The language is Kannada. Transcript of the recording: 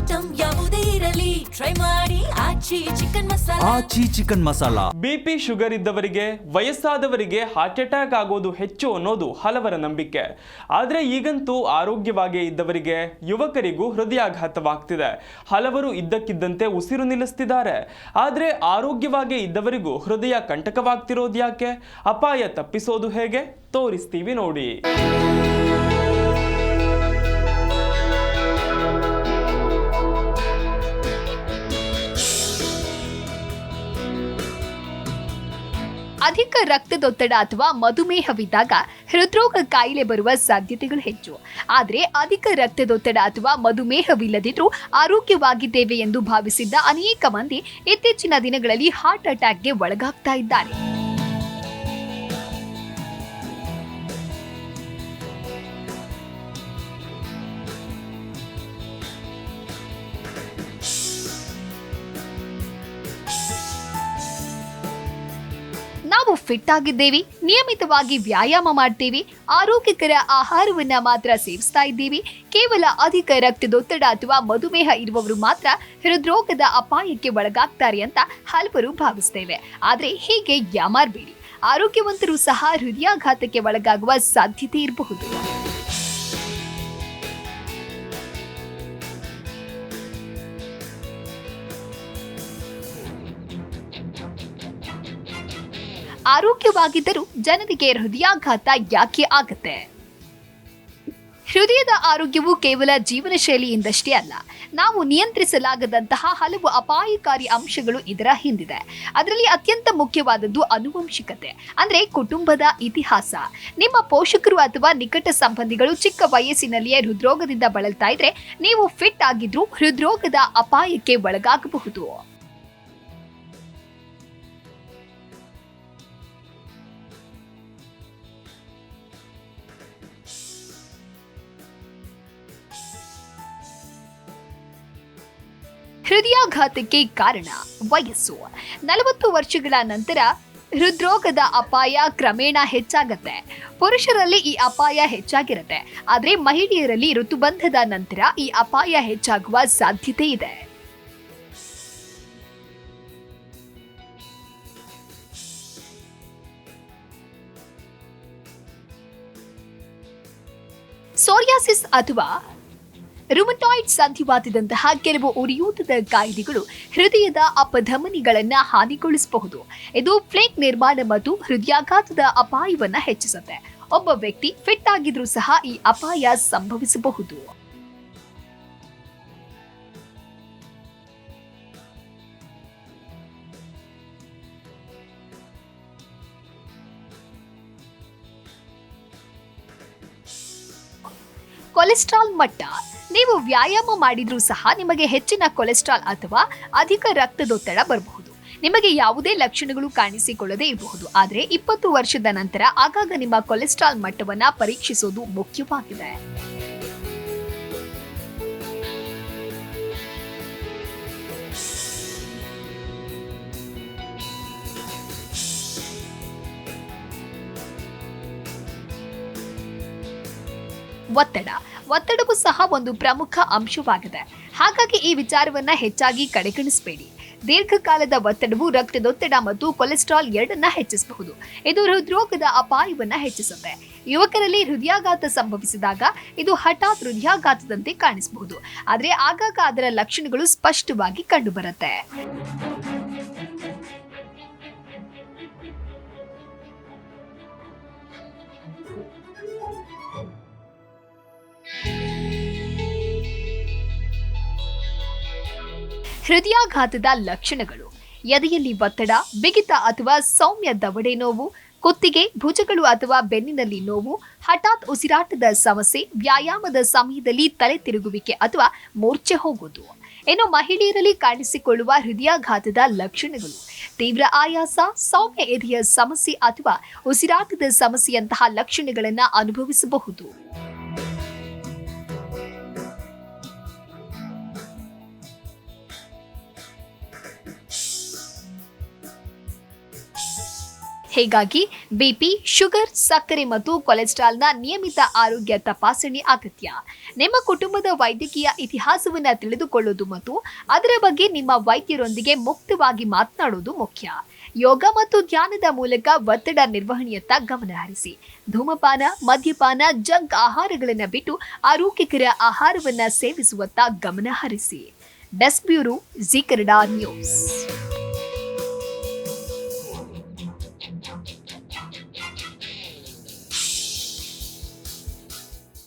ಐಟಂ ಯಾವುದೇ ಇರಲಿ ಟ್ರೈ ಮಾಡಿ ಆಚಿ ಚಿಕನ್ ಮಸಾಲಾ. ಬಿಪಿ ಶುಗರ್ ಇದ್ದವರಿಗೆ, ವಯಸ್ಸಾದವರಿಗೆ ಹಾರ್ಟ್ ಅಟ್ಯಾಕ್ ಆಗೋದು ಹೆಚ್ಚು ಅನ್ನೋದು ಹಲವರ ನಂಬಿಕೆ. ಆದರೆ ಈಗಂತೂ ಆರೋಗ್ಯವಾಗಿ ಇದ್ದವರಿಗೆ, ಯುವಕರಿಗೂ ಹೃದಯಾಘಾತವಾಗ್ತಿದೆ. ಹಲವರು ಇದ್ದಕ್ಕಿದ್ದಂತೆ ಉಸಿರು ನಿಲ್ಲಿಸ್ತಿದ್ದಾರೆ. ಆದರೆ ಆರೋಗ್ಯವಾಗಿ ಇದ್ದವರಿಗೂ ಹೃದಯ ಕಂಟಕವಾಗ್ತಿರೋದು ಯಾಕೆ? ಅಪಾಯ ತಪ್ಪಿಸೋದು ಹೇಗೆ? ತೋರಿಸ್ತೀವಿ ನೋಡಿ. ಅಧಿಕ ರಕ್ತದೊತ್ತಡ ಅಥವಾ ಮಧುಮೇಹವಿದ್ದಾಗ ಹೃದ್ರೋಗ ಕಾಯಿಲೆ ಬರುವ ಸಾಧ್ಯತೆಗಳು ಹೆಚ್ಚು. ಆದರೆ ಅಧಿಕ ರಕ್ತದೊತ್ತಡ ಅಥವಾ ಮಧುಮೇಹವಿಲ್ಲದಿದ್ರೂ ಆರೋಗ್ಯವಾಗಿದ್ದೇವೆ ಎಂದು ಭಾವಿಸಿದ್ದ ಅನೇಕ ಮಂದಿ ಇತ್ತೀಚಿನ ದಿನಗಳಲ್ಲಿ ಹಾರ್ಟ್ ಅಟ್ಯಾಕ್ಗೆ ಒಳಗಾಗ್ತಾ ಇದ್ದಾರೆ. ನಾವು ಫಿಟ್ ಆಗಿದ್ದೇವೆ, ನಿಯಮಿತವಾಗಿ ವ್ಯಾಯಾಮ ಮಾಡ್ತೀವಿ, ಆರೋಗ್ಯಕರ ಆಹಾರವನ್ನ ಮಾತ್ರ ಸೇವಿಸ್ತಾ ಇದ್ದೀವಿ, ಕೇವಲ ಅಧಿಕ ರಕ್ತದೊತ್ತಡ ಅಥವಾ ಮಧುಮೇಹ ಇರುವವರು ಮಾತ್ರ ಹೃದ್ರೋಗದ ಅಪಾಯಕ್ಕೆ ಒಳಗಾಗ್ತಾರೆ ಅಂತ ಹಲವರು ಭಾವಿಸ್ತೇವೆ. ಆದ್ರೆ ಹೀಗೆ ಯಾಮಾರ್ಬೇಡಿ, ಆರೋಗ್ಯವಂತರು ಸಹ ಹೃದಯಾಘಾತಕ್ಕೆ ಒಳಗಾಗುವ ಸಾಧ್ಯತೆ ಇರಬಹುದು. ಆರೋಗ್ಯವಾಗಿದ್ದರೂ ಜನರಿಗೆ ಹೃದಯಾಘಾತ ಯಾಕೆ ಆಗುತ್ತೆ? ಹೃದಯದ ಆರೋಗ್ಯವು ಕೇವಲ ಜೀವನ ಶೈಲಿಯಿಂದಷ್ಟೇ ಅಲ್ಲ, ನಾವು ನಿಯಂತ್ರಿಸಲಾಗದಂತಹ ಹಲವು ಅಪಾಯಕಾರಿ ಅಂಶಗಳು ಇದರ ಹಿಂದಿದೆ. ಅದರಲ್ಲಿ ಅತ್ಯಂತ ಮುಖ್ಯವಾದದ್ದು ಆನುವಂಶಿಕತೆ, ಅಂದ್ರೆ ಕುಟುಂಬದ ಇತಿಹಾಸ. ನಿಮ್ಮ ಪೋಷಕರು ಅಥವಾ ನಿಕಟ ಸಂಬಂಧಿಗಳು ಚಿಕ್ಕ ವಯಸ್ಸಿನಲ್ಲಿಯೇ ಹೃದ್ರೋಗದಿಂದ ಬಳಲ್ತಾ ಇದ್ರೆ ನೀವು ಫಿಟ್ ಆಗಿದ್ರೂ ಹೃದ್ರೋಗದ ಅಪಾಯಕ್ಕೆ ಒಳಗಾಗಬಹುದು. ಹೃದಯಾಘಾತಕ್ಕೆ ಕಾರಣ ವಯಸ್ಸು. 40 ವರ್ಷಗಳ ನಂತರ ಹೃದ್ರೋಗದ ಅಪಾಯ ಕ್ರಮೇಣ ಹೆಚ್ಚಾಗತ್ತೆ. ಪುರುಷರಲ್ಲಿ ಈ ಅಪಾಯ ಹೆಚ್ಚಾಗಿರುತ್ತೆ, ಆದರೆ ಮಹಿಳೆಯರಲ್ಲಿ ಋತುಬಂಧದ ನಂತರ ಈ ಅಪಾಯ ಹೆಚ್ಚಾಗುವ ಸಾಧ್ಯತೆ ಇದೆ. ಸೋರಿಯಾಸಿಸ್ ಅಥವಾ ರುಮಟಾಯ್ಡ್ ಸಂಧಿವಾತದಂತಹ ಕೆಲವು ಉರಿಯೂತದ ಕಾಯಿಲೆಗಳು ಹೃದಯದ ಅಪಧಮನಿಗಳನ್ನ ಹಾನಿಗೊಳಿಸಬಹುದು. ಇದು ಪ್ಲೇಕ್ ನಿರ್ಮಾಣ ಮತ್ತು ಹೃದಯಾಘಾತದ ಅಪಾಯವನ್ನ ಹೆಚ್ಚಿಸುತ್ತೆ. ಒಬ್ಬ ವ್ಯಕ್ತಿ ಫಿಟ್ ಆಗಿದ್ರೂ ಸಹ ಈ ಅಪಾಯ ಸಂಭವಿಸಬಹುದು. ಕೊಲೆಸ್ಟ್ರಾಲ್ ಮಟ್ಟ. ನೀವು ವ್ಯಾಯಾಮ ಮಾಡಿದ್ರೂ ಸಹ ನಿಮಗೆ ಹೆಚ್ಚಿನ ಕೊಲೆಸ್ಟ್ರಾಲ್ ಅಥವಾ ಅಧಿಕ ರಕ್ತದೊತ್ತಡ ಬರಬಹುದು. ನಿಮಗೆ ಯಾವುದೇ ಲಕ್ಷಣಗಳು ಕಾಣಿಸಿಕೊಳ್ಳದೇ ಇರಬಹುದು, ಆದರೆ 20 ವರ್ಷದ ನಂತರ ಆಗಾಗ ನಿಮ್ಮ ಕೊಲೆಸ್ಟ್ರಾಲ್ ಮಟ್ಟವನ್ನ ಪರೀಕ್ಷಿಸೋದು ಮುಖ್ಯವಾಗಿದೆ. ಒತ್ತಡವು ಸಹ ಒಂದು ಪ್ರಮುಖ ಅಂಶವಾಗಿದೆ. ಹಾಗಾಗಿ ಈ ವಿಚಾರವನ್ನ ಹೆಚ್ಚಾಗಿ ಕಡೆಗಣಿಸಬೇಡಿ. ದೀರ್ಘಕಾಲದ ಒತ್ತಡವು ರಕ್ತದೊತ್ತಡ ಮತ್ತು ಕೊಲೆಸ್ಟ್ರಾಲ್ ಎರಡನ್ನ ಹೆಚ್ಚಿಸಬಹುದು. ಇದು ಹೃದ್ರೋಗದ ಅಪಾಯವನ್ನ ಹೆಚ್ಚಿಸುತ್ತೆ. ಯುವಕರಲ್ಲಿ ಹೃದಯಾಘಾತ ಸಂಭವಿಸಿದಾಗ ಇದು ಹಠಾತ್ ಹೃದಯಾಘಾತದಂತೆ ಕಾಣಿಸಬಹುದು, ಆದರೆ ಆಗಾಗ ಅದರ ಲಕ್ಷಣಗಳು ಸ್ಪಷ್ಟವಾಗಿ ಕಂಡುಬರುತ್ತೆ. ಹೃದಯಾಘಾತದ ಲಕ್ಷಣಗಳು: ಎದೆಯಲ್ಲಿ ಒತ್ತಡ, ಬಿಗಿತ ಅಥವಾ ಸೌಮ್ಯ ದವಡೆ ನೋವು, ಕುತ್ತಿಗೆ, ಭುಜಗಳು ಅಥವಾ ಬೆನ್ನಿನಲ್ಲಿ ನೋವು, ಹಠಾತ್ ಉಸಿರಾಟದ ಸಮಸ್ಯೆ, ವ್ಯಾಯಾಮದ ಸಮಯದಲ್ಲಿ ತಲೆ ತಿರುಗುವಿಕೆ ಅಥವಾ ಮೂರ್ಛೆ ಹೋಗುವುದು. ಇನ್ನು ಮಹಿಳೆಯರಲ್ಲಿ ಕಾಣಿಸಿಕೊಳ್ಳುವ ಹೃದಯಾಘಾತದ ಲಕ್ಷಣಗಳು: ತೀವ್ರ ಆಯಾಸ, ಸೌಮ್ಯ ಎದೆಯ ಸಮಸ್ಯೆ ಅಥವಾ ಉಸಿರಾಟದ ಸಮಸ್ಯೆಯಂತಹ ಲಕ್ಷಣಗಳನ್ನು ಅನುಭವಿಸಬಹುದು. ಹೀಗಾಗಿ ಬಿಪಿ, ಶುಗರ್, ಸಕ್ಕರೆ ಮತ್ತು ಕೊಲೆಸ್ಟ್ರಾಲ್ನ ನಿಯಮಿತ ಆರೋಗ್ಯ ತಪಾಸಣೆ ಅಗತ್ಯ. ನಿಮ್ಮ ಕುಟುಂಬದ ವೈದ್ಯಕೀಯ ಇತಿಹಾಸವನ್ನು ತಿಳಿದುಕೊಳ್ಳುವುದು ಮತ್ತು ಅದರ ಬಗ್ಗೆ ನಿಮ್ಮ ವೈದ್ಯರೊಂದಿಗೆ ಮುಕ್ತವಾಗಿ ಮಾತನಾಡುವುದು ಮುಖ್ಯ. ಯೋಗ ಮತ್ತು ಧ್ಯಾನದ ಮೂಲಕ ಒತ್ತಡ ನಿರ್ವಹಣೆಯತ್ತ ಗಮನ ಹರಿಸಿ. ಧೂಮಪಾನ, ಮದ್ಯಪಾನ, ಜಂಕ್ ಆಹಾರಗಳನ್ನು ಬಿಟ್ಟು ಆರೋಗ್ಯಕರ ಆಹಾರವನ್ನು ಸೇವಿಸುವತ್ತ ಗಮನ ಹರಿಸಿ. Desk bureau, Zee Kannada news.